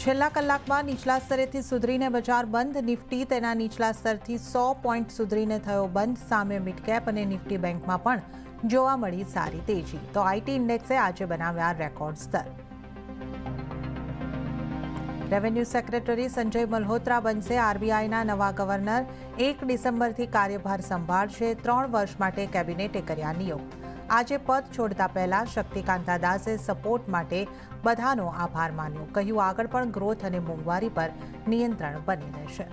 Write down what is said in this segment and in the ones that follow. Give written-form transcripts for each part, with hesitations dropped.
છેલ્લા કલાકમાં નીચલા સ્તરેથી સુધરીને બજાર બંધ. નિફ્ટી તેના નીચલા સ્તરથી 100 પોઈન્ટ સુધરીને થયો બંધ. સામે મિડ કેપ અને નિફ્ટી બેંકમાં પણ જોવા મળી સારી તેજી. તો આઈટી ઇન્ડેક્સે આજે બનાવ્યા રેકોર્ડ સ્તર. રેવન્યુ સેક્રેટરી સંજય મલ્હોત્રા બનશે આરબીઆઈના નવા ગવર્નર. 1 ડિસેમ્બરથી કાર્યભાર સંભાળશે. 3 વર્ષ માટે કેબિનેટે કર્યા નિયુક્ત. આજે પદ છોડતા પહેલા શક્તિકાંતા દાસે સપોર્ટ માટે બધાનો આભાર માન્યો. કહ્યું, આગળ પણ ગ્રોથ અને મોંઘવારી પર નિયંત્રણ બની રહેશે.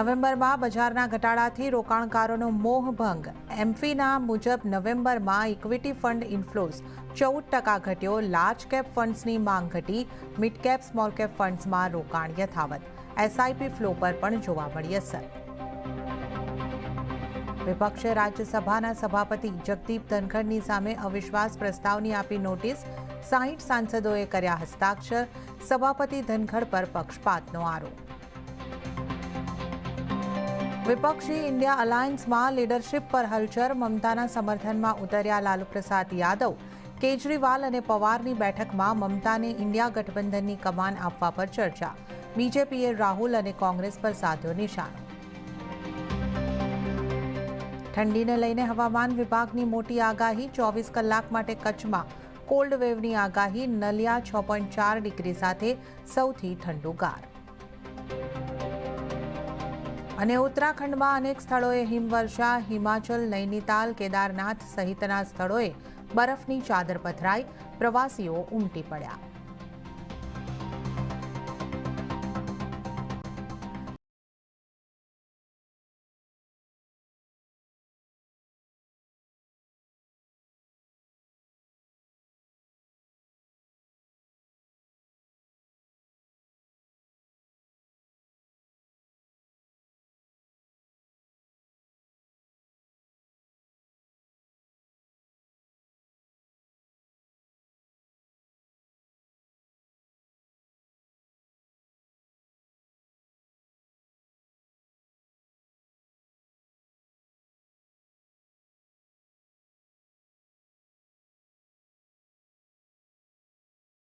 નવેમ્બરમાં બજારના ઘટાડાથી રોકાણકારોનો મોહભંગ. એમ્ફીના મુજબ નવેમ્બરમાં ઇક્વિટી ફંડ ઇન્ફ્લોઝ 14% ઘટ્યો. લાર્જ કેપ ફંડ્સની માંગ ઘટી. મિડ કેપ સ્મોલ કેપ ફંડ્સમાં રોકાણ યથાવત. એસઆઈપી ફ્લો પર પણ જોવા મળી અસર. વિપક્ષે રાજ્યસભાના સભાપતિ જગદીપ ધનખડની સામે અવિશ્વાસ પ્રસ્તાવની આપી નોટિસ. 60 સાંસદોએ કર્યા હસ્તાક્ષર. સભાપતિ ધનખડ પર પક્ષપાતનો આરોપ. વિપક્ષી ઇન્ડિયા અલાયન્સમાં લીડરશિપ પર હલચલ. મમતાના સમર્થનમાં ઉતર્યા લાલુ પ્રસાદ યાદવ. કેજરીવાલ અને પવારની બેઠકમાં મમતાને ઇન્ડિયા ગઠબંધનની કમાન આપવા પર ચર્ચા. બીજેપીએ રાહુલ અને કોંગ્રેસ પર સાધ્યો નિશાનો. ઠંડીને લઈને હવામાન વિભાગની મોટી આગાહી. 24 કલાક માટે કચ્છમાં કોલ્ડ વેવની આગાહી. નલિયા 6.4 ડિગ્રી સાથે સૌથી ઠંડુ ગાર. અને ઉત્તરાખંડમાં અનેક સ્થળોએ હિમવર્ષા. હિમાચલ, નૈનીતાલ, કેદારનાથ સહિતના સ્થળોએ બરફની ચાદર પથરાઈ. પ્રવાસીઓ ઉમટી પડ્યા.